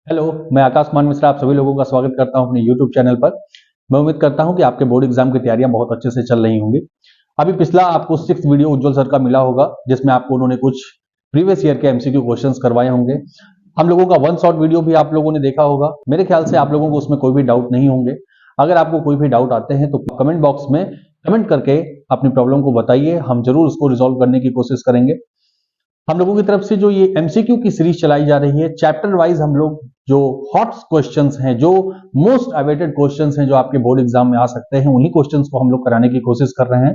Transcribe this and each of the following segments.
Hello, मैं आकाश मान मिश्रा आप सभी लोगों का स्वागत करता हूं अपने YouTube चैनल पर। मैं उम्मीद करता हूं कि आपके बोर्ड एग्जाम की तैयारियां बहुत अच्छे से चल रही होंगी। अभी पिछला आपको 6th वीडियो उज्जवल सर का मिला होगा, जिसमें आपको उन्होंने कुछ प्रीवियस ईयर के MCQ क्वेश्चंस करवाए होंगे। हम लोगों का वन शॉट वीडियो भी आप लोगों ने देखा होगा। मेरे ख्याल से आप लोगों को उसमें कोई भी डाउट नहीं होंगे। अगर आपको कोई भी डाउट आते हैं तो कमेंट बॉक्स में कमेंट करके अपनी प्रॉब्लम को बताइए, हम जरूर उसको रिजॉल्व करने की कोशिश करेंगे। हम लोगों की तरफ से जो ये MCQ की सीरीज चलाई जा रही है, चैप्टर वाइज हम लोग जो हॉट क्वेश्चंस हैं, जो मोस्ट अवेटेड क्वेश्चंस हैं, जो आपके बोर्ड एग्जाम में आ सकते हैं, उन्हीं क्वेश्चंस को हम लोग कराने की कोशिश कर रहे हैं।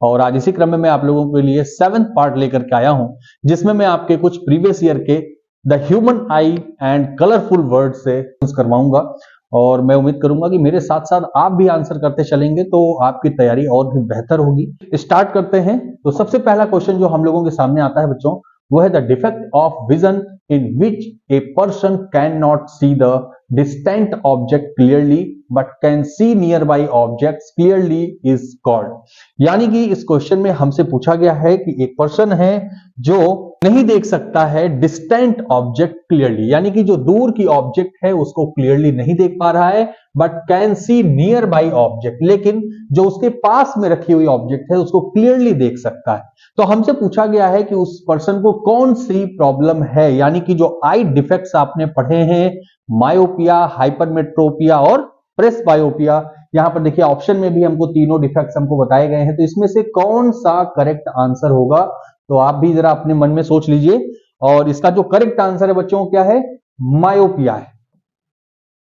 और आज इसी क्रम में मैं आप लोगों के लिए 7th पार्ट लेकर के आया हूं, जिसमें मैं आपके कुछ प्रीवियस ईयर के the human I and colourful word से करवाऊंगा। और मैं उम्मीद करूंगा कि मेरे साथ साथ आप भी आंसर करते चलेंगे तो आपकी तैयारी और भी बेहतर होगी। स्टार्ट करते हैं। तो सबसे पहला क्वेश्चन जो हम लोगों के सामने आता है बच्चों, वो है the defect of vision in which A person can not see the distant object clearly but can see near by objects clearly is called. यानी कि इस क्वेश्चन में हमसे पूछा गया है कि एक पर्सन है जो नहीं देख सकता है डिस्टेंट ऑब्जेक्ट क्लियरली, यानी कि जो दूर की ऑब्जेक्ट है उसको क्लियरली नहीं देख पा रहा है, but can see nearby object, लेकिन जो उसके पास में रखी हुई ऑब्जेक्ट है उसको क्लियरली देख सकता है। तो हमसे पूछा गया है कि उस पर्सन को कौन सी प्रॉब्लम है, यानी कि जो आई डिफेक्ट्स आपने पढ़े हैं, मायोपिया, हाइपरमेट्रोपिया और प्रेसबायोपिया। यहां पर देखिए ऑप्शन में भी हमको तीनों डिफेक्ट्स हमको बताए गए हैं, तो इसमें से कौन सा करेक्ट आंसर होगा, तो आप भी जरा अपने मन में सोच लीजिए। और इसका जो करेक्ट आंसर है बच्चों क्या है, मायोपिया है।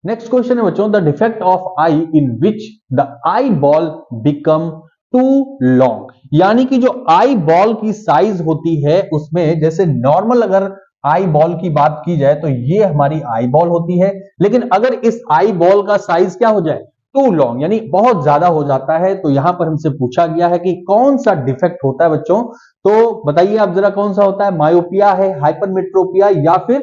नेक्स्ट क्वेश्चन है बच्चों, the defect of eye in which the eyeball become too long, यानी कि जो आई बॉल की साइज होती है उसमें, जैसे नॉर्मल अगर आई बॉल की बात की जाए तो ये हमारी आई बॉल होती है, लेकिन अगर इस आई बॉल का साइज क्या हो जाए, टू लॉन्ग, यानी बहुत ज्यादा हो जाता है। तो यहां पर हमसे पूछा गया है कि कौन सा डिफेक्ट होता है बच्चों, तो बताइए आप जरा कौन सा होता है, मायोपिया है, हाइपरमेट्रोपिया या फिर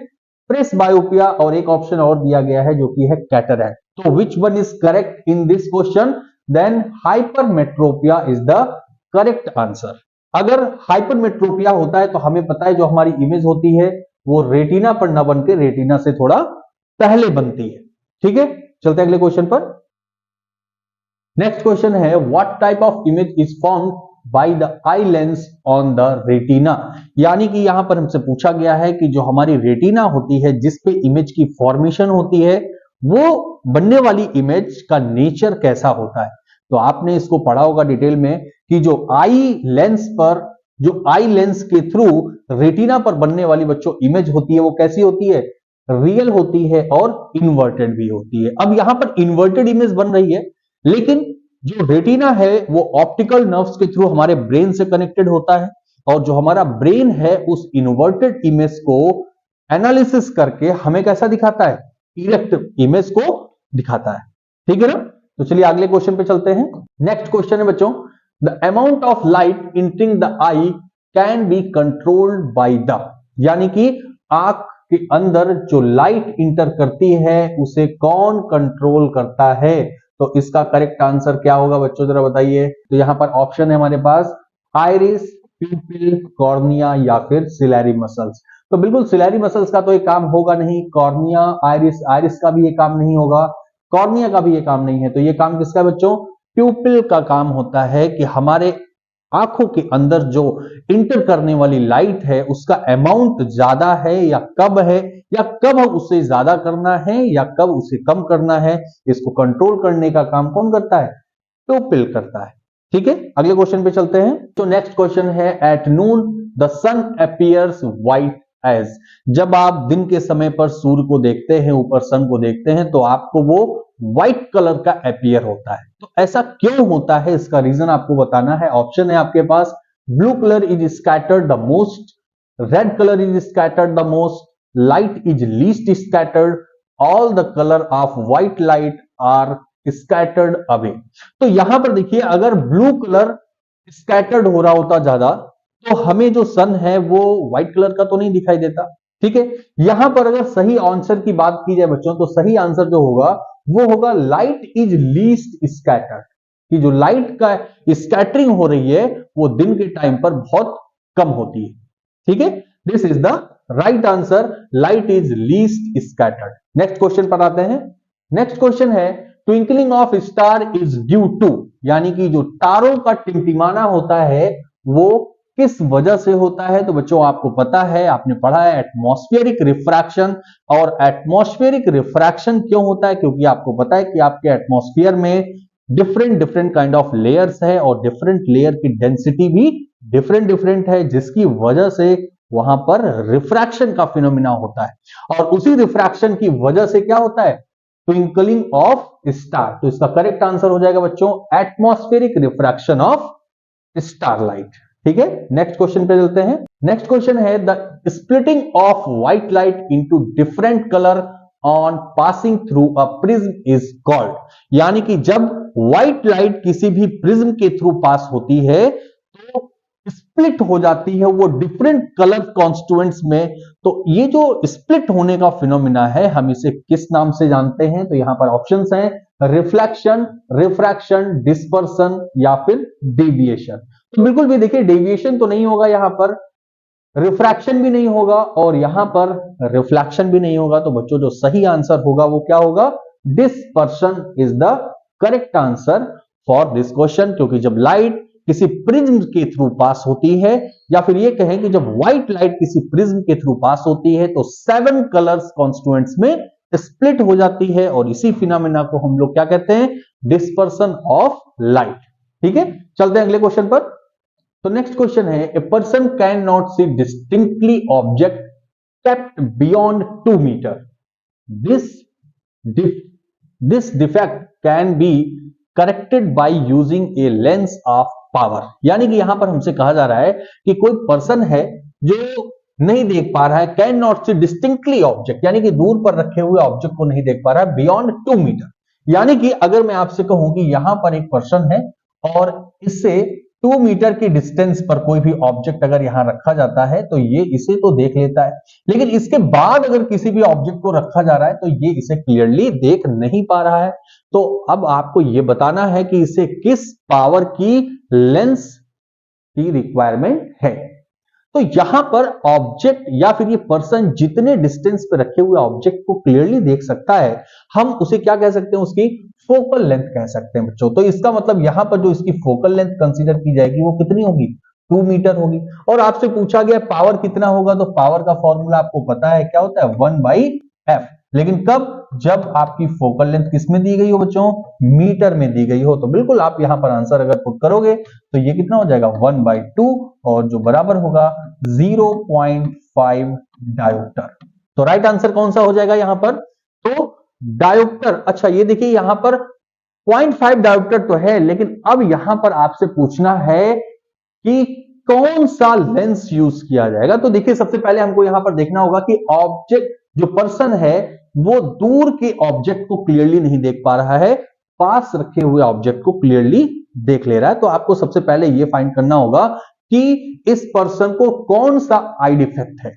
प्रेसबायोपिया, और एक ऑप्शन और दिया गया है जो कि है कैटरैक्ट। तो which one is correct in this question, then hypermetropia is the correct answer. अगर हाइपरमेट्रोपिया होता है तो हमें पता है जो हमारी इमेज होती है वो रेटिना पर न बनकर रेटिना से थोड़ा पहले बनती है। ठीक है, चलते हैं अगले क्वेश्चन पर। नेक्स्ट क्वेश्चन है, what type of image is formed by the eye lens on the retina, यानी कि यहां पर हमसे पूछा गया है कि जो हमारी रेटिना होती है जिसपे इमेज की फॉर्मेशन होती है, वो बनने वाली इमेज का नेचर कैसा होता है। तो आपने इसको पढ़ा होगा डिटेल में कि जो आई लेंस के थ्रू रेटिना पर बनने वाली बच्चों इमेज होती है वो कैसी होती है, रियल होती है और इन्वर्टेड भी होती है। अब यहां पर इन्वर्टेड इमेज बन रही है, लेकिन जो रेटिना है वो ऑप्टिकल नर्व्स के थ्रू हमारे ब्रेन से कनेक्टेड होता है, और जो हमारा ब्रेन है उस इन्वर्टेड इमेज को एनालिसिस करके हमें कैसा दिखाता है, इरेक्ट इमेज को दिखाता है। ठीक है ना, तो चलिए अगले क्वेश्चन पे चलते हैं। नेक्स्ट क्वेश्चन है बच्चों, the amount of light entering the eye can be controlled by the, यानी कि आंख के अंदर जो लाइट इंटर करती है उसे कौन कंट्रोल करता है। तो इसका करेक्ट आंसर क्या होगा बच्चों, जरा बताइए। तो यहां पर ऑप्शन है हमारे पास, आइरिस, प्यूपिल, कॉर्निया या फिर सिलेरी मसल्स। तो बिल्कुल सिलेरी मसल्स का तो ये काम होगा नहीं, कॉर्निया, आइरिस का भी ये काम नहीं होगा, कॉर्निया का भी ये काम नहीं है। तो ये काम किसका बच्चों, प्यूपिल का काम होता है कि हमारे आंखों के अंदर जो इंटर करने वाली लाइट है उसका अमाउंट ज्यादा है या कम है, या कब उसे ज्यादा करना है या कब उसे कम करना है, इसको कंट्रोल करने का काम कौन करता है, प्यूपिल करता है। ठीक है, अगले क्वेश्चन पे चलते हैं। तो नेक्स्ट क्वेश्चन है, at noon the sun appears white as, जब आप दिन के समय पर सूर्य को देखते हैं, ऊपर सन को देखते हैं, तो आपको वो व्हाइट कलर का अपीयर होता है। तो ऐसा क्यों होता है, इसका रीजन आपको बताना है। ऑप्शन है आपके पास, blue colour is scattered the most, red colour is scattered the most, light is least scattered, all the colour of white light are scattered away. तो यहां पर देखिए, अगर ब्लू कलर स्कैटर्ड हो रहा होता ज्यादा तो हमें जो सन है वो व्हाइट कलर का तो नहीं दिखाई देता। ठीक है, यहां पर अगर सही आंसर की बात की जाए बच्चों, तो सही आंसर जो होगा वो होगा लाइट इज लीस्ट स्कैटर्ड, कि जो लाइट का स्कैटरिंग हो रही है वो दिन के टाइम पर बहुत कम होती है। ठीक है, this is the right answer light is least scattered. Next question पर आते हैं। नेक्स्ट क्वेश्चन है twinkling of star is due to, यानी कि जो तारों का टिमटिमाना होता है वो किस वजह से होता है। तो बच्चों आपको पता है, आपने पढ़ा है एटमॉस्फेरिक रिफ्रैक्शन। और एटमॉस्फेरिक रिफ्रैक्शन क्यों होता है, क्योंकि आपको पता है कि आपके एटमॉस्फेयर में different different kind of layers है और डिफरेंट लेयर की डेंसिटी भी डिफरेंट डिफरेंट है, जिसकी वजह से वहां पर रिफ्रैक्शन का फिनोमिना होता है। और उसी रिफ्रैक्शन की वजह से क्या होता है, ट्विंकलिंग ऑफ स्टार। तो इसका करेक्ट आंसर हो जाएगा बच्चों एटमॉस्फेरिक रिफ्रैक्शन ऑफ स्टारलाइट। ठीक है, नेक्स्ट क्वेश्चन पे चलते हैं। नेक्स्ट क्वेश्चन है the splitting of white light into different colour on passing through a prism is called, यानी कि जब व्हाइट लाइट किसी भी प्रिज्म के थ्रू पास होती है तो स्प्लिट हो जाती है वो डिफरेंट कलर कॉन्स्टिट्यूएंट्स में। तो ये जो स्प्लिट होने का फिनोमिना है हम इसे किस नाम से जानते हैं, तो यहां पर ऑप्शंस हैं रिफ्लेक्शन, रिफ्रैक्शन, डिस्पर्सन या फिर डेविएशन। तो बिल्कुल भी देखिए डेविएशन तो नहीं होगा, यहां पर रिफ्रैक्शन भी नहीं होगा और यहां पर रिफ्लेक्शन भी नहीं होगा। तो बच्चों जो सही आंसर होगा वो क्या होगा, dispersion is the correct answer for this question. क्योंकि जब लाइट किसी प्रिज्म के थ्रू पास होती है, या फिर ये कहें कि जब व्हाइट लाइट किसी प्रिज्म के थ्रू पास होती है तो 7 कलर्स कॉन्स्टिट्यूएंट्स में स्प्लिट हो जाती है और इसी फिनोमेना को हम लोग क्या कहते हैं, डिस्पर्सन ऑफ लाइट। ठीक है, चलते हैं अगले क्वेश्चन पर। तो नेक्स्ट क्वेश्चन है a person can not see distinctly object kept beyond 2 metre, this defect can be corrected by using a lens of power. यानी कि यहां पर हमसे कहा जा रहा है कि कोई पर्सन है जो नहीं देख पा रहा है, can not see distinctly object, यानी कि दूर पर रखे हुए ऑब्जेक्ट को नहीं देख पा रहा है, बियॉन्ड 2 मीटर। यानी कि अगर मैं आपसे कहूं कि यहां पर एक पर्सन है और इससे 2 मीटर की डिस्टेंस पर कोई भी ऑब्जेक्ट अगर यहां रखा जाता है तो ये इसे तो देख लेता है, लेकिन इसके बाद अगर किसी भी ऑब्जेक्ट को रखा जा रहा है तो ये इसे क्लियरली देख नहीं पा रहा है। तो अब आपको ये बताना है कि इसे किस पावर की लेंस की रिक्वायरमेंट है। तो यहां पर ऑब्जेक्ट या फिर ये पर्सन जितने डिस्टेंस पे रखे हुए ऑब्जेक्ट को क्लियरली देख सकता है, हम उसे क्या कह सकते हैं, उसकी फोकल लेंथ कह सकते हैं बच्चों। तो इसका मतलब यहां पर जो इसकी फोकल लेंथ कंसीडर की जाएगी वो कितनी होगी, 2 मीटर होगी। और आपसे पूछा गया पावर कितना होगा, तो पावर का फॉर्मूला आपको पता है क्या होता है, 1/f। लेकिन कब, जब आपकी फोकल लेंथ किस में दी गई हो बच्चों, मीटर में दी गई हो। तो बिल्कुल आप यहां पर आंसर अगर पुट करोगे तो ये कितना हो जाएगा, 1/2 और जो बराबर होगा 0.5 डायोप्टर। तो राइट आंसर कौन सा हो जाएगा यहां पर, तो डायोप्टर। अच्छा ये देखिए यहां पर 0.5 डायोप्टर तो है, लेकिन अब यहां पर आपसे पूछना है कि कौन सा लेंस यूज किया जाएगा। तो देखिए सबसे पहले हमको यहां पर देखना होगा कि ऑब्जेक्ट, जो पर्सन है वो दूर के ऑब्जेक्ट को क्लियरली नहीं देख पा रहा है, पास रखे हुए ऑब्जेक्ट को क्लियरली देख ले रहा है। तो आपको सबसे पहले ये फाइंड करना होगा कि इस पर्सन को कौन सा आई डिफेक्ट है।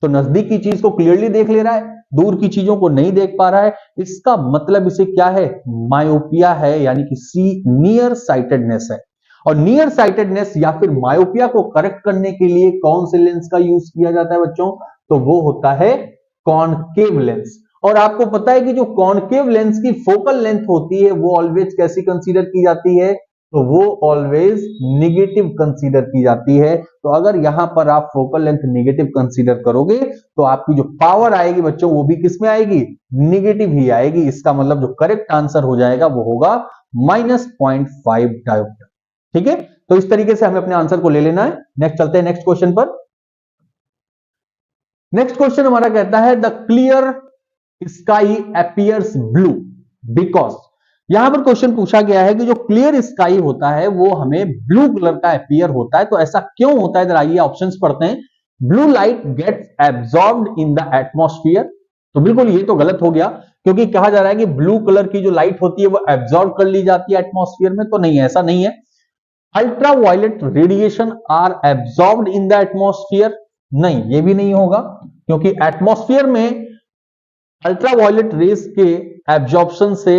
तो नजदीक की चीज को क्लियरली देख ले रहा है, दूर की चीजों को नहीं देख पा रहा है, इसका मतलब इसे क्या है, मायोपिया है, यानी कि सी नियर साइटेडनेस है। और नियर साइटेडनेस या फिर मायोपिया को करेक्ट करने के लिए कौन से लेंस का यूज किया जाता है बच्चों, तो वो होता है कॉनकेव लेंस। और आपको पता है कि जो कॉनकेव लेंस की फोकल लेंथ होती है वो ऑलवेज कैसी कंसीडर की जाती है, तो वो ऑलवेज निगेटिव कंसीडर की जाती है। तो अगर यहां पर आप फोकल लेंथ निगेटिव कंसीडर करोगे तो आपकी जो पावर आएगी बच्चों वो भी किस में आएगी, निगेटिव ही आएगी। इसका मतलब जो करेक्ट आंसर हो जाएगा वो होगा -0.5 डायोप्टर। ठीक है, तो इस तरीके से हमें अपने आंसर को ले लेना है। नेक्स्ट चलते हैं नेक्स्ट क्वेश्चन पर। नेक्स्ट क्वेश्चन हमारा कहता है the clear sky appears blue because. यहां पर क्वेश्चन पूछा गया है कि जो क्लियर स्काई होता है वो हमें ब्लू कलर का अपीयर होता है, तो ऐसा क्यों होता है, जरा आइए ऑप्शंस पढ़ते हैं। Blue light gets absorbed in the atmosphere, तो बिल्कुल ये तो गलत हो गया, क्योंकि कहा जा रहा है कि ब्लू कलर की जो लाइट होती है वो एब्जॉर्ब कर ली जाती है एटमॉस्फेयर में, तो नहीं, ऐसा नहीं है। Ultraviolet radiation are absorbed in the atmosphere, नहीं ये भी नहीं होगा, क्योंकि एटमॉस्फेयर में अल्ट्रावायलेट रेस के एब्जॉर्प्शन से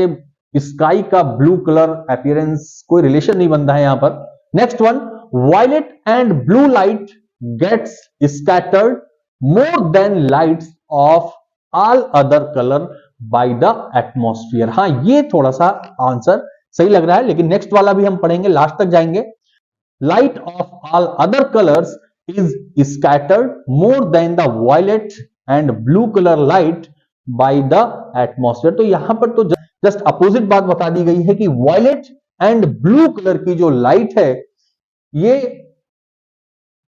स्काई का ब्लू कलर अपीयरेंस कोई रिलेशन नहीं बनता है यहां पर। Next one, violet and blue light gets scattered more than lights of all other color by the atmosphere। हाँ, ये थोड़ा सा आंसर सही लग रहा है, लेकिन नेक्स्ट वाला भी हम पढ़ेंगे, लास्ट तक जाएंगे। Light of all other colors is scattered more than the violet and blue color light by the atmosphere। तो यहां पर तो जस्ट अपोजिट बात बता दी गई है कि वायलेट एंड ब्लू कलर की जो लाइट है ये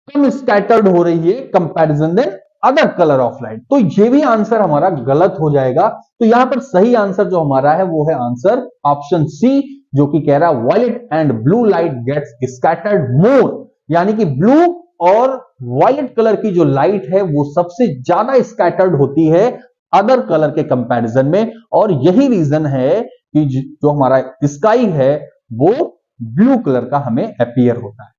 कम स्कैटर्ड हो रही है comparison then other colour of light. तो ये भी आंसर हमारा गलत हो जाएगा। तो यहां पर सही आंसर जो हमारा है वो है आंसर ऑप्शन सी, जो कि कह रहा है violet and blue light gets scattered more, यानी कि ब्लू और वायलेट कलर की जो लाइट है वो सबसे ज्यादा स्कैटर्ड होती है अदर कलर के कंपैरिजन में। और यही रीजन है कि जो हमारा स्काई है वो ब्लू कलर का हमें अपीयर होता है।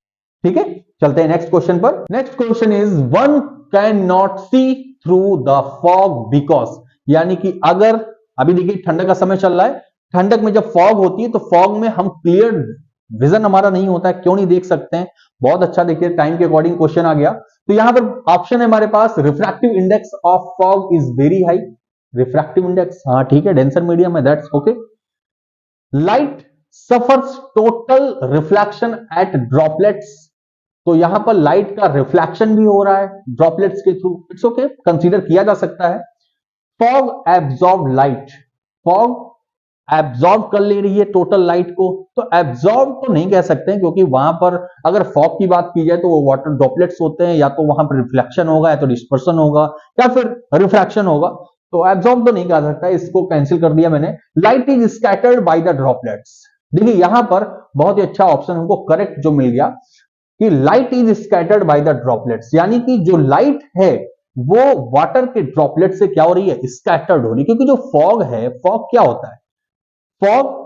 ठीक है, चलते हैं नेक्स्ट क्वेश्चन पर। Next question is one can not see through the fog because, यानी कि अगर अभी देखिए ठंडक का समय चल रहा है, ठंडक में जब फॉग होती है तो फॉग में हम क्लियर विजन हमारा नहीं होता है, क्यों नहीं देख सकते हैं। बहुत अच्छा, देखिए टाइम के अकॉर्डिंग क्वेश्चन आ गया। तो यहां पर ऑप्शन है हमारे पास refractive index of fog is very high. Refractive index, हाँ ठीक है, डेंसर मीडियम है, that's okay. Light suffers total reflection at droplets, तो यहां पर लाइट का रिफ्लेक्शन भी हो रहा है ड्रॉपलेट्स के थ्रू, इट्स ओके, कंसीडर किया जा सकता है। Fog absorb light, fog absorb कर ले रही है टोटल लाइट को, तो एब्जॉर्ब तो नहीं कह सकते हैं, क्योंकि वहां पर अगर फॉग की बात की जाए तो वो वाटर ड्रॉपलेट्स होते हैं, या तो वहां पर रिफ्लेक्शन होगा, या तो डिस्पर्सन होगा, या फिर रिफ्रैक्शन होगा। तो एब्जॉर्ब तो नहीं कह सकता, इसको कैंसिल कर दिया मैंने। Light is scattered by the droplets, देखिए यहां पर बहुत ही अच्छा ऑप्शन हमको करेक्ट जो मिल गया कि light is scattered by the droplets, यानी कि जो लाइट है वो वाटर के ड्रॉपलेट से क्या हो रही है, स्कैटर्ड हो रही है। क्योंकि जो फॉग है, फॉग क्या होता है, फॉग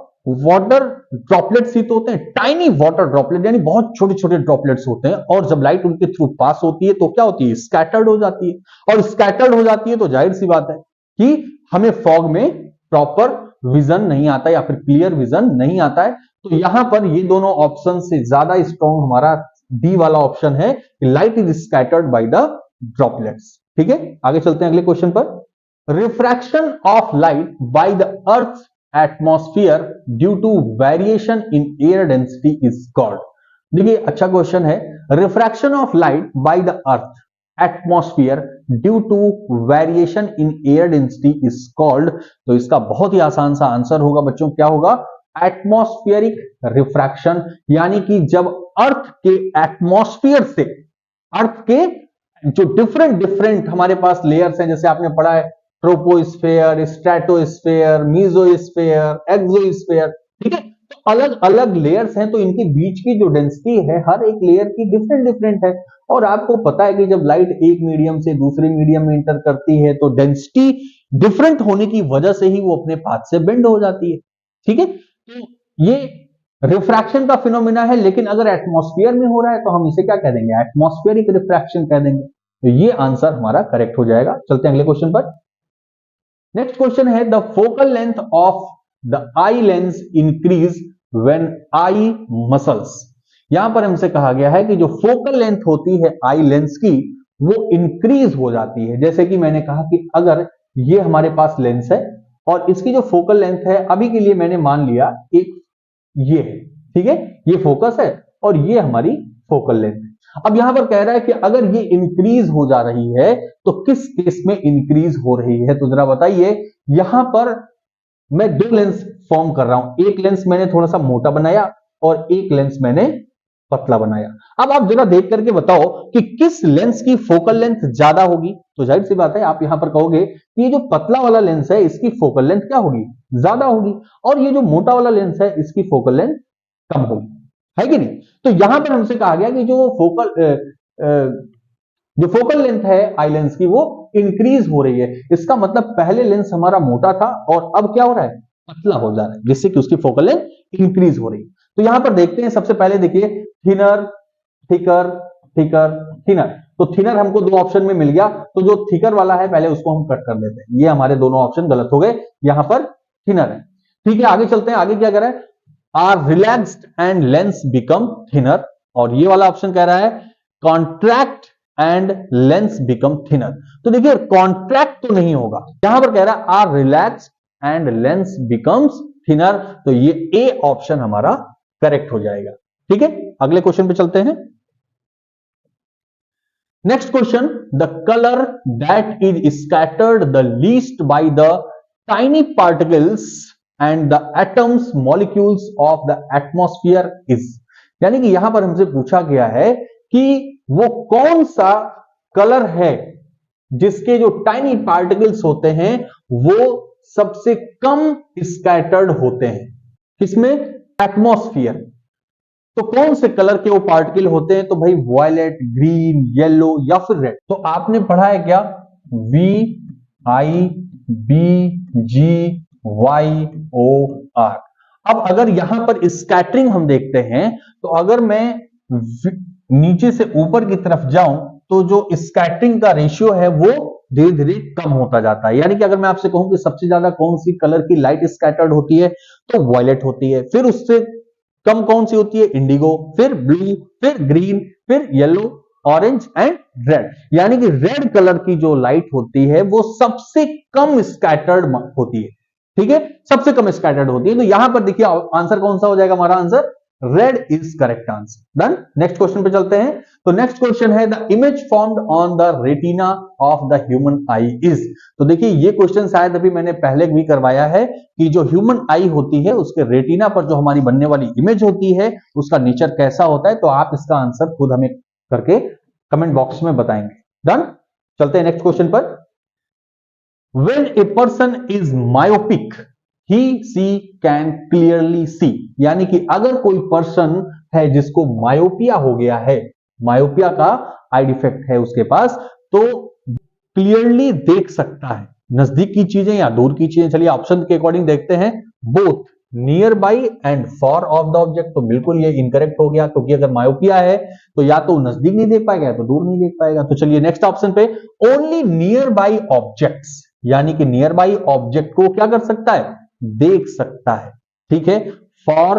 वाटर ड्रॉपलेट्स ही तो होते हैं, टाइनी वाटर ड्रॉपलेट, यानी बहुत छोटे छोटे ड्रॉपलेट्स होते हैं, और जब लाइट उनके थ्रू पास होती है तो क्या होती है, स्कैटर्ड हो जाती है। और स्कैटर्ड हो जाती है तो जाहिर सी बात है कि हमें फॉग में प्रॉपर विजन नहीं आता, या फिर क्लियर विजन नहीं आता है। तो यहां पर ये दोनों ऑप्शन से ज्यादा स्ट्रॉन्ग हमारा डी वाला ऑप्शन है, light is scattered by the droplets. ठीक है, आगे चलते हैं अगले क्वेश्चन पर। Refraction of light by the earth atmosphere due to variation in air density is called, देखिए अच्छा क्वेश्चन है। Refraction of light by the earth atmosphere due to variation in air density is called, तो इसका बहुत ही आसान सा answer होगा बच्चों, क्या होगा, एटमॉस्फेरिक रिफ्रैक्शन। यानी कि जब अर्थ के एटमॉस्फेयर से, अर्थ के जो डिफरेंट डिफरेंट हमारे पास लेयर्स हैं, जैसे आपने पढ़ा है ट्रोपोस्फेयर, स्ट्रेटोस्फेयर, मीजोस्फेयर, एक्सोस्फेयर, ठीक है, तो अलग अलग लेयर्स हैं, तो इनके बीच की जो डेंसिटी है हर एक लेयर की डिफरेंट डिफरेंट है। और आपको पता है कि जब लाइट एक मीडियम से दूसरे मीडियम में इंटर करती है तो डेंसिटी डिफरेंट होने की वजह से ही वो अपने पाथ से बेंड हो जाती है। ठीक है, तो ये रिफ्रैक्शन का फिनोमिना है, लेकिन अगर एटमॉस्फेयर में हो रहा है तो हम इसे क्या कह देंगे, एटमॉस्फेरिक रिफ्रैक्शन कह देंगे। तो ये आंसर हमारा करेक्ट हो जाएगा। चलते हैं अगले क्वेश्चन पर। नेक्स्ट क्वेश्चन है the focal length of the eye lens increase when eye muscles, यहां पर हमसे कहा गया है कि जो फोकल लेंथ होती है आई लेंस की वो इंक्रीज हो जाती है। जैसे कि मैंने कहा कि अगर ये हमारे पास लेंस है और इसकी जो फोकल लेंथ है, अभी के लिए मैंने मान लिया एक ये है, ठीक है, ये फोकस है और ये हमारी फोकल लेंथ है। अब यहां पर कह रहा है कि अगर ये इंक्रीज हो जा रही है तो किस केस में इंक्रीज हो रही है, तो जरा बताइए। यहां पर मैं दो लेंस फॉर्म कर रहा हूं, एक लेंस मैंने थोड़ा सा मोटा बनाया और एक लेंस मैंने पतला बनाया। अब आप जरा देख करके बताओ कि किस लेंस की फोकल लेंथ ज्यादा होगी, तो जाहिर सी बात है आप यहां पर कहोगे कि ये जो पतला वाला लेंस है इसकी फोकल लेंथ क्या होगी, ज्यादा होगी, और ये जो मोटा वाला लेंस है इसकी फोकल लेंथ कम होगी, है कि नहीं। तो यहां पर हमसे कहा गया कि जो फोकल लेंथ है आई लेंस की वो इंक्रीज हो रही है। इसका मतलब पहले लेंस हमारा मोटा था और अब क्या हो रहा है, पतला हो जा रहा है, जिससे कि उसकी फोकल लेंथ इंक्रीज हो रही है। तो यहां पर देखते हैं, सबसे पहले देखिए थिनर, थिकर, थिकर, थिनर। तो थिनर हमको दो ऑप्शन में मिल गया, तो जो थिकर वाला है पहले उसको हम कट कर देते हैं, ये हमारे दोनों ऑप्शन गलत हो गए, यहां पर थिनर है। ठीक है, आगे चलते हैं, आगे क्या कह रहा है, are relaxed and lens become thinner, और ये वाला ऑप्शन कह रहा है contract and lens become thinner. तो देखिए कॉन्ट्रैक्ट तो नहीं होगा, यहां पर कह रहा है are relax and lens becomes thinner, तो ये ए ऑप्शन हमारा करेक्ट हो जाएगा। ठीक है, अगले क्वेश्चन पे चलते हैं। Next question, the colour that is scattered the least by the tiny particles and the atoms molecules of the atmosphere is, यानी कि यहां पर हमसे पूछा गया है कि वो कौन सा कलर है जिसके जो टाइनी पार्टिकल्स होते हैं वो सबसे कम स्कैटर्ड होते हैं, किसमें, एटमॉस्फेयर। तो कौन से कलर के वो पार्टिकल होते हैं, तो भाई वॉयलेट, ग्रीन, येलो या फिर रेड। तो आपने पढ़ा है क्या, VIBGYOR। अब अगर यहां पर स्कैटरिंग हम देखते हैं, तो अगर मैं नीचे से ऊपर की तरफ जाऊं तो जो स्कैटरिंग का रेशियो है वो धीरे धीरे कम होता जाता है। यानी कि अगर मैं आपसे कहूं कि सबसे ज्यादा कौन सी कलर की लाइट स्कैटर्ड होती है, तो वॉयलेट होती है, फिर उससे कम कौन सी होती है, इंडिगो, फिर ब्लू, फिर ग्रीन, फिर येलो, ऑरेंज एंड रेड। यानी कि रेड कलर की जो लाइट होती है वो सबसे कम स्कैटर्ड होती है। ठीक है, सबसे कम स्कैटर्ड होती है। तो यहां पर देखिए आंसर कौन सा हो जाएगा, हमारा answer red is correct answer. Done, next question पे चलते हैं। तो नेक्स्ट क्वेश्चन है the image formed on the retina of the human I is. तो देखिए ये क्वेश्चन शायद अभी मैंने पहले भी करवाया है कि जो ह्यूमन आई होती है उसके रेटिना पर जो हमारी बनने वाली इमेज होती है उसका नेचर कैसा होता है। तो आप इसका आंसर खुद हमें करके कमेंट बॉक्स में बताएंगे। डन, चलते हैं नेक्स्ट क्वेश्चन पर। When a person is myopic, he she can clearly see, यानी कि अगर कोई पर्सन है जिसको मायोपिया हो गया है, मायोपिया का आई डिफेक्ट है उसके पास, तो क्लियरली देख सकता है नजदीक की चीजें या दूर की चीजें। चलिए ऑप्शन के अकॉर्डिंग देखते हैं, both near by and for of the object. तो बिल्कुल ये इनकरेक्ट हो गया, क्योंकि अगर मायोपिया है तो या तो नजदीक नहीं देख पाएगा या तो दूर नहीं देख पाएगा। तो चलिए नेक्स्ट ऑप्शन पे, ओनली नियर बाई ऑब्जेक्ट्स, यानी कि नियर बाई ऑब्जेक्ट को क्या कर सकता है, देख सकता है। ठीक है, for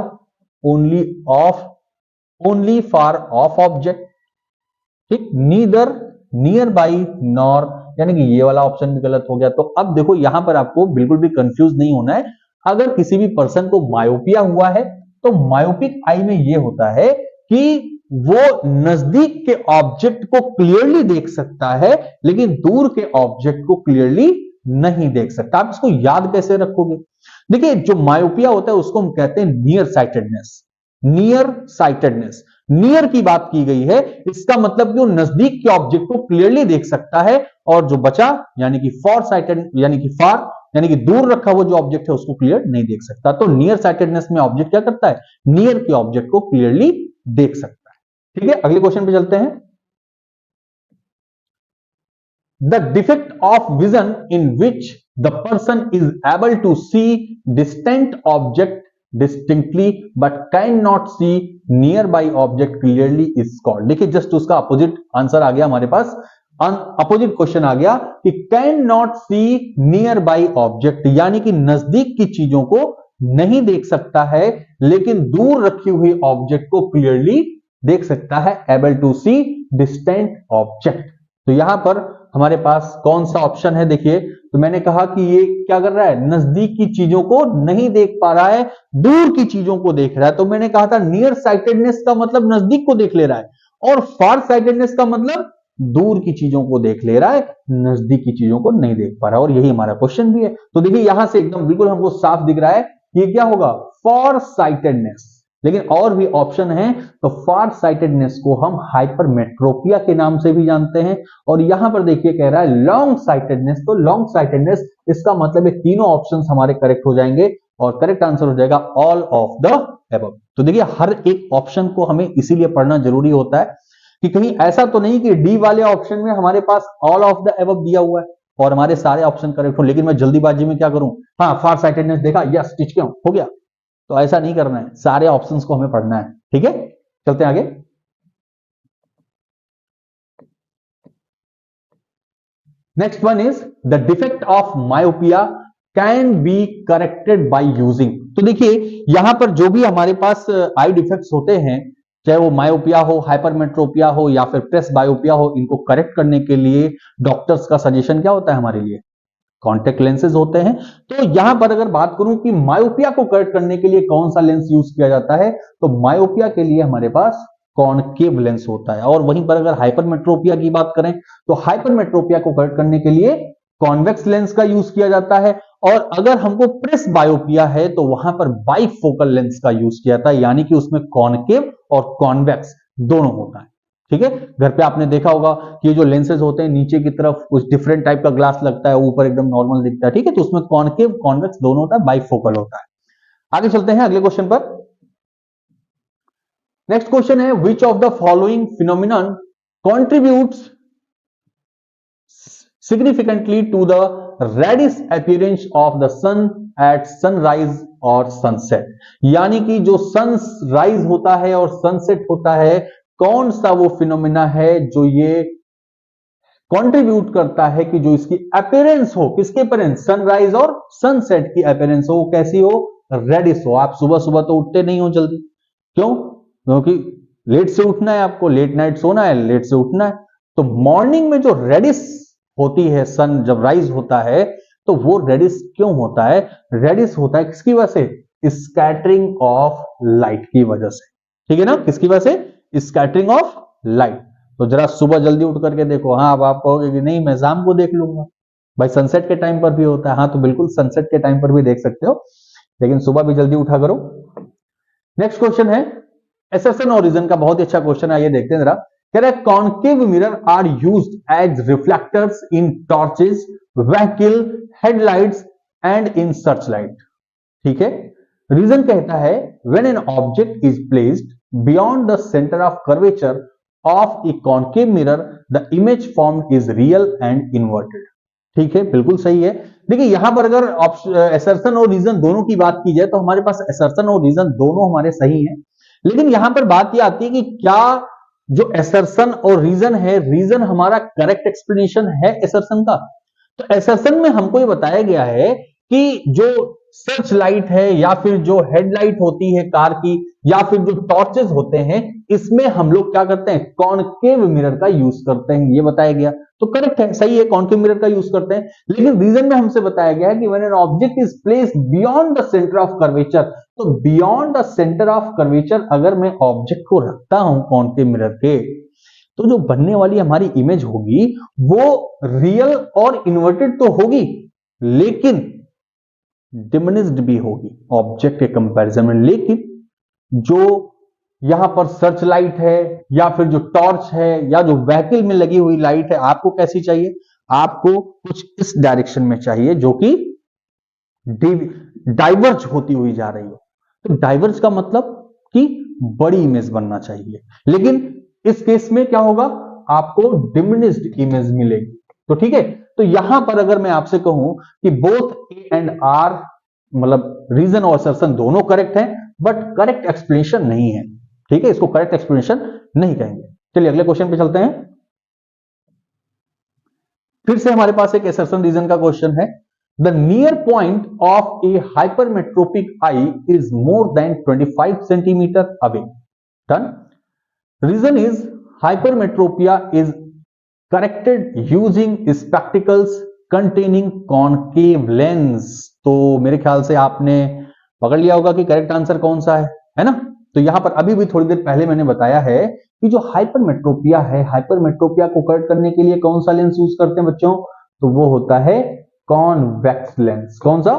only of, only for of object. ठीक, नीदर नियर बाई नॉर, यानी कि ये वाला ऑप्शन भी गलत हो गया। तो अब देखो यहां पर आपको बिल्कुल भी कंफ्यूज नहीं होना है। अगर किसी भी पर्सन को मायोपिया हुआ है तो मायोपिक आई में ये होता है कि वो नजदीक के ऑब्जेक्ट को क्लियरली देख सकता है लेकिन दूर के ऑब्जेक्ट को क्लियरली नहीं देख सकता। आप इसको याद कैसे रखोगे, देखिए जो मायोपिया होता है उसको हम कहते हैं near sightedness. Near sightedness, near की बात की गई है, इसका मतलब कि वो नजदीक के ऑब्जेक्ट को क्लियरली देख सकता है, और जो बचा यानी कि फॉर साइटेड, यानी कि फार, यानी कि दूर रखा हुआ जो ऑब्जेक्ट है उसको क्लियर नहीं देख सकता। तो नियर साइटेडनेस में ऑब्जेक्ट क्या करता है, नियर के ऑब्जेक्ट को क्लियरली देख सकता है। ठीक है, अगले क्वेश्चन पे चलते हैं। The defect of vision in which the person is able to see distant object distinctly but cannot see nearby object clearly is called। देखिए जस्ट उसका अपोजिट आंसर आ गया हमारे पास, अपोजिट क्वेश्चन आ गया कि can not see nearby object, यानी कि नजदीक की चीजों को नहीं देख सकता है लेकिन दूर रखी हुई ऑब्जेक्ट को क्लियरली देख सकता है, able to see distant object. तो यहां पर हमारे पास कौन सा ऑप्शन है, देखिए तो मैंने कहा कि ये क्या कर रहा है, नजदीक की चीजों को नहीं देख पा रहा है, दूर की चीजों को देख रहा है। तो मैंने कहा था नियर साइटेडनेस का मतलब नजदीक को देख ले रहा है, और फार साइटेडनेस का मतलब दूर की चीजों को देख ले रहा है, नजदीक की चीजों को नहीं देख पा रहा है। और यही हमारा क्वेश्चन भी है। तो देखिए यहां से एकदम बिल्कुल हमको साफ दिख रहा है कि ये क्या होगा, फॉर साइटेडनेस। लेकिन और भी ऑप्शन है, तो फार साइटेडनेस को हम हाइपरमेट्रोपिया के नाम से भी जानते हैं। और यहां पर देखिए कह रहा है लॉन्ग साइटेडनेस, तो लॉन्ग साइटेडनेस इसका मतलब है तीनों ऑप्शंस हमारे करेक्ट हो जाएंगे और करेक्ट आंसर हो जाएगा ऑल ऑफ द अबव। तो देखिए हर एक ऑप्शन को हमें इसीलिए पढ़ना जरूरी होता है कि कहीं ऐसा तो नहीं कि डी वाले ऑप्शन में हमारे पास ऑल ऑफ द अबव दिया हुआ है और हमारे सारे ऑप्शन करेक्ट हो, लेकिन मैं जल्दीबाजी में क्या करूं, हाँ फार साइटेडनेस देखा, यस टिच क्यों हो गया। तो ऐसा नहीं करना है, सारे ऑप्शंस को हमें पढ़ना है। ठीक है, चलते हैं आगे। Next one is the defect of myopia can be corrected by using. तो देखिए यहां पर जो भी हमारे पास आई डिफेक्ट्स होते हैं, चाहे वो मायोपिया हो, हाइपरमेट्रोपिया हो या फिर प्रेस बायोपिया हो, इनको करेक्ट करने के लिए डॉक्टर्स का सजेशन क्या होता है हमारे लिए? कॉन्टेक्ट लेंसेज होते हैं। तो यहां पर अगर बात करूं कि मायोपिया को करेक्ट करने के लिए कौन सा लेंस यूज किया जाता है, तो मायोपिया के लिए हमारे पास कॉनकेव लेंस होता है। और वहीं पर अगर हाइपरमेट्रोपिया की बात करें तो हाइपरमेट्रोपिया को करेक्ट करने के लिए कॉन्वेक्स लेंस का यूज किया जाता है। और अगर हमको प्रेस बायोपिया है तो वहां पर बाइफोकल लेंस का यूज किया जाता है, यानी कि उसमें कॉनकेव और कॉन्वेक्स दोनों होता है। ठीक है, घर पे आपने देखा होगा कि ये जो लेंसेज होते हैं नीचे की तरफ कुछ डिफरेंट टाइप का ग्लास लगता है, ऊपर एकदम नॉर्मल दिखता है। ठीक है, तो उसमें कॉनकेव कॉन्वेक्स दोनों होता है, बाइफोकल होता है। आगे चलते हैं अगले क्वेश्चन पर। नेक्स्ट क्वेश्चन है, which of the following phenomenon contributes significantly to the reddish appearance of the sun at sunrise और sunset? यानी कि जो सनराइज होता है और सनसेट होता है, कौन सा वो फिनोमिना है जो ये कंट्रीब्यूट करता है कि जो इसकी अपीयरेंस हो, किसके अपीयरेंस? सनराइज और सनसेट की अपीयरेंस हो, कैसी हो? रेडिश हो। आप सुबह सुबह तो उठते नहीं हो जल्दी, क्यों? क्योंकि लेट से उठना है, आपको लेट नाइट सोना है, लेट से उठना है। तो मॉर्निंग में जो रेडिश होती है, सन जब राइज होता है तो वो रेडिश क्यों होता है? रेडिश होता है किसकी वजह से? स्कैटरिंग ऑफ लाइट की वजह से। ठीक है ना, किसकी वजह से? Scattering of light. तो जरा सुबह जल्दी उठ करके देखो। हाँ, अब आप कहोगे कि नहीं मैं शाम को देख लूंगा, भाई सनसेट के टाइम पर भी होता है। हाँ, तो बिल्कुल सनसेट के टाइम पर भी देख सकते हो, लेकिन सुबह भी जल्दी उठा करो। नेक्स्ट क्वेश्चन है एसर्शन और रीजन का, बहुत ही अच्छा क्वेश्चन है, ये देखते हैं जरा। कह रहा है concave mirror are used as reflectors in torches, vehicle, headlights and in search light. ठीक है, रीजन कहता है when an object is placed beyond the centre of curvature of a concave mirror the image formed is real and inverted. ठीक है, बिल्कुल सही है। देखिए यहां पर अगर एसर्शन और रीजन दोनों की बात की जाए तो हमारे पास एसर्शन और रीजन दोनों हमारे सही हैं, लेकिन यहां पर बात यह आती है कि क्या जो एसर्शन और रीजन है, रीजन हमारा करेक्ट एक्सप्लेनेशन है एसर्शन का? तो एसर्शन में हमको ये बताया गया है कि जो सर्च लाइट है या फिर जो हेडलाइट होती है कार की या फिर जो टॉर्चेस होते हैं, इसमें हम लोग क्या करते हैं? कॉन्केव मिरर का यूज करते हैं, ये बताया गया। तो करेक्ट है, सही है, कॉन्केव मिरर का यूज करते हैं। लेकिन रीजन में हमसे बताया गया है कि when an object is placed beyond the centre of curvature, तो beyond the centre of curvature अगर मैं ऑब्जेक्ट को रखता हूं कॉन्केव मिरर के, तो जो बनने वाली हमारी इमेज होगी वो रियल और इन्वर्टेड तो होगी, लेकिन डिमिनिश्ड भी होगी ऑब्जेक्ट के कंपैरिजन में। लेकिन जो यहां पर सर्च लाइट है या फिर जो टॉर्च है या जो व्हीकल में लगी हुई लाइट है, आपको कैसी चाहिए? आपको कुछ इस डायरेक्शन में चाहिए जो कि डाइवर्ज होती हुई जा रही हो। तो डाइवर्ज का मतलब कि बड़ी इमेज बनना चाहिए, लेकिन इस केस में क्या होगा? आपको डिमिनिश्ड इमेज मिलेगी। तो ठीक है, तो यहां पर अगर मैं आपसे कहूं कि बोथ ए एंड आर, मतलब रीजन और असर्शन दोनों करेक्ट हैं, बट करेक्ट एक्सप्लेनेशन नहीं है। ठीक है, इसको करेक्ट एक्सप्लेनेशन नहीं कहेंगे। चलिए अगले क्वेश्चन पे चलते हैं। फिर से हमारे पास एक असर्शन रीजन का क्वेश्चन है। The near point of a hypermetropic eye is more than 25 centimetre away. Done. Reason is hypermetropia is corrected using spectacles containing concave lens। तो मेरे ख्याल से आपने पकड़ लिया होगा कि करेक्ट आंसर कौन सा है ना? तो यहां पर अभी भी थोड़ी देर पहले मैंने बताया है कि जो हाइपरमेट्रोपिया है, हाइपरमेट्रोपिया को करेक्ट करने के लिए कौन सा लेंस यूज करते हैं बच्चों? तो वो होता है कॉन्वेक्स लेंस। कौन सा?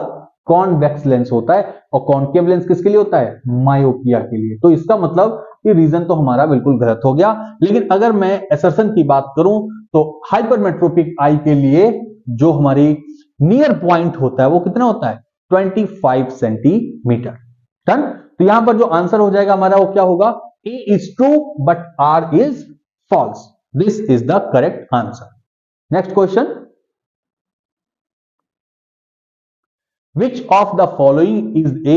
कॉन्वेक्स लेंस होता है। और कॉन्केव लेंस किसके लिए होता है? मायोपिया के लिए। तो इसका मतलब ये रीजन तो हमारा बिल्कुल गलत हो गया। लेकिन अगर मैं असर्शन की बात करूं तो हाइपरमेट्रोपिक आई के लिए जो हमारी नियर पॉइंट होता है वो कितना होता है? 25 सेंटीमीटर। डन। तो यहां पर जो आंसर हो जाएगा हमारा वो क्या होगा? A is true but R is false. This is the correct answer. Next question, which of the following is a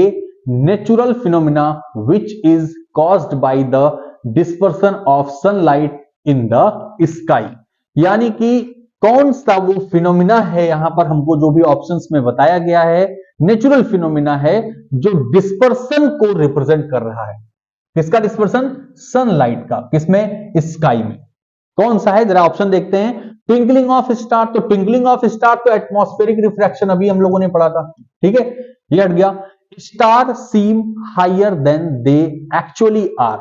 natural phenomena which is caused by the dispersion of sunlight in the sky? यानी कि कौन सा वो phenomena है, यहां पर हमको जो भी ऑप्शंस में बताया गया है नेचुरल फिनोमिना है जो डिस्पर्सन को रिप्रेजेंट कर रहा है। किसका डिस्पर्सन? सनलाइट का। किसमें? स्काई में। कौन सा है जरा ऑप्शन देखते हैं। ट्विंकलिंग ऑफ स्टार, तो ट्विंकलिंग ऑफ स्टार तो एटमॉस्फेरिक रिफ्रैक्शन अभी हम लोगों ने पढ़ा था, ठीक है, ये हट गया। Star seem higher than they actually are,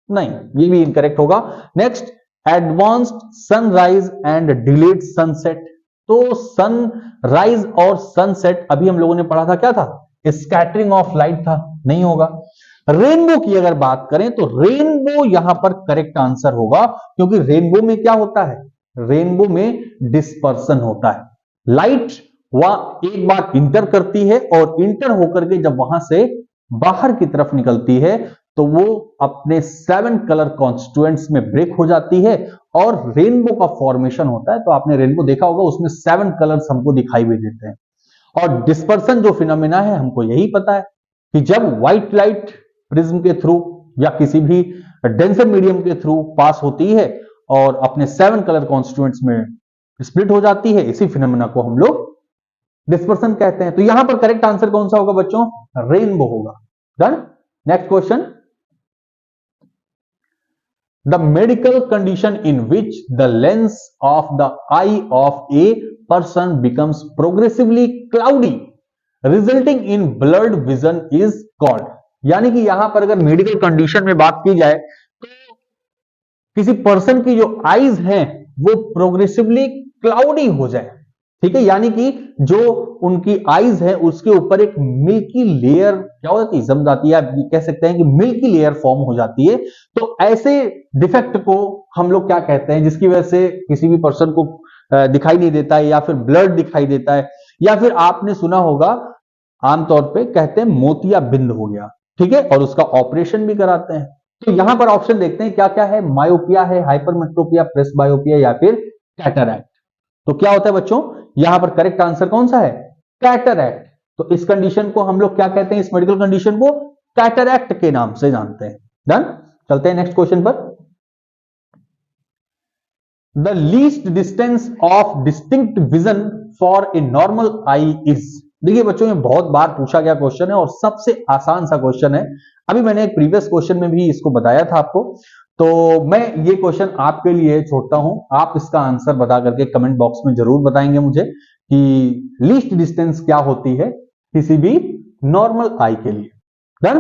नहीं, ये भी इनकरेक्ट होगा। Next, advanced sunrise and delayed sunset, तो सनराइज और सनसेट अभी हम लोगों ने पढ़ा था, क्या था? स्कैटरिंग ऑफ लाइट था, नहीं होगा। रेनबो की अगर बात करें तो रेनबो यहां पर करेक्ट आंसर होगा, क्योंकि रेनबो में क्या होता है? रेनबो में डिस्पर्सन होता है। लाइट वह एक बार इंटर करती है और इंटर होकर के जब वहां से बाहर की तरफ निकलती है तो वो अपने 7 कलर कॉन्स्टिट्यूएंट्स में ब्रेक हो जाती है और रेनबो का फॉर्मेशन होता है। तो आपने रेनबो देखा होगा, उसमें 7 कलर्स हमको दिखाई भी देते हैं। और डिस्पर्सन जो फिनोमेना है हमको यही पता है कि जब व्हाइट लाइट प्रिज्म के थ्रू या किसी भी डेंसर मीडियम के थ्रू पास होती है और अपने 7 कलर कॉन्स्टिट्यूएंट्स में स्प्लिट हो जाती है, इसी फिनोमेना को हम लोग डिस्पर्सन कहते हैं। तो यहां पर करेक्ट आंसर कौन सा होगा बच्चों? रेनबो होगा। Done. Next question, the medical condition in which the lens of the I of a person becomes progressively cloudy resulting in blurred vision is called. यानी कि यहां पर अगर मेडिकल कंडीशन में बात की जाए तो किसी पर्सन की जो आईज हैं वो प्रोग्रेसिवली क्लाउडी हो जाए, ठीक है, यानी कि जो उनकी आईज है उसके ऊपर एक मिल्की लेयर क्या हो जाती है? जम जाती है, आप कह सकते हैं कि मिल्की लेयर फॉर्म हो जाती है। तो ऐसे डिफेक्ट को हम लोग क्या कहते हैं, जिसकी वजह से किसी भी पर्सन को दिखाई नहीं देता है या फिर ब्लड दिखाई देता है, या फिर आपने सुना होगा आमतौर पे कहते हैं मोतिया बिंद हो गया, ठीक है, और उसका ऑपरेशन भी कराते हैं। तो यहां पर ऑप्शन देखते हैं क्या क्या है। मायोपिया है, हाइपरमेट्रोपिया, प्रेसबायोपिया या फिर कैटरैक्ट। तो क्या होता है बच्चों? यहां पर करेक्ट आंसर कौन सा है? कैटरैक्ट। तो इस कंडीशन को हम लोग क्या कहते हैं? इस मेडिकल कंडीशन को कैटरैक्ट के नाम से जानते हैं। डन। चलते हैं नेक्स्ट क्वेश्चन पर। The least distance of distinct vision for a normal I is. देखिए बच्चों, ये बहुत बार पूछा गया क्वेश्चन है और सबसे आसान सा क्वेश्चन है। अभी मैंने एक प्रीवियस क्वेश्चन में भी इसको बताया था आपको, तो मैं ये क्वेश्चन आपके लिए छोड़ता हूं। आप इसका आंसर बता करके कमेंट बॉक्स में जरूर बताएंगे मुझे कि लीस्ट डिस्टेंस क्या होती है किसी भी नॉर्मल आई के लिए। डन।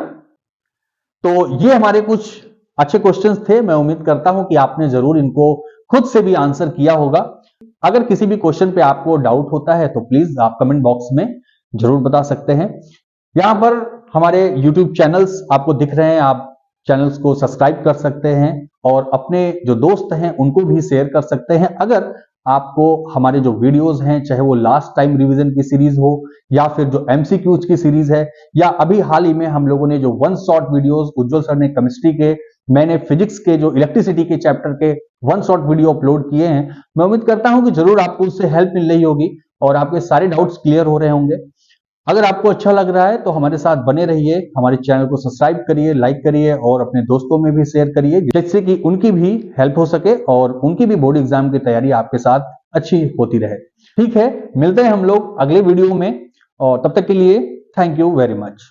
तो ये हमारे कुछ अच्छे क्वेश्चंस थे। मैं उम्मीद करता हूं कि आपने जरूर इनको खुद से भी आंसर किया होगा। अगर किसी भी क्वेश्चन पे आपको डाउट होता है तो प्लीज आप कमेंट बॉक्स में जरूर बता सकते हैं। यहां पर हमारे YouTube चैनल्स आपको दिख रहे हैं, आप चैनल्स को सब्सक्राइब कर सकते हैं और अपने जो दोस्त हैं उनको भी शेयर कर सकते हैं। अगर आपको हमारे जो वीडियोस हैं, चाहे वो लास्ट टाइम रिवीजन की सीरीज हो या फिर जो MCQs की सीरीज है, या अभी हाल ही में हम लोगों ने जो 1 शॉट वीडियोस उज्जवल सर ने केमिस्ट्री के, मैंने फिजिक्स के जो इलेक्ट्रिसिटी के चैप्टर के 1 शॉट वीडियो अपलोड किए हैं, मैं उम्मीद करता हूं कि जरूर आपको उससे हेल्प मिल रही होगी और आपके सारे डाउट्स क्लियर हो रहे होंगे। अगर आपको अच्छा लग रहा है तो हमारे साथ बने रहिए, हमारे चैनल को सब्सक्राइब करिए, लाइक करिए और अपने दोस्तों में भी शेयर करिए, जिससे कि उनकी भी हेल्प हो सके और उनकी भी बोर्ड एग्जाम की तैयारी आपके साथ अच्छी होती रहे। ठीक है, मिलते हैं हम लोग अगले वीडियो में और तब तक के लिए थैंक यू वेरी मच।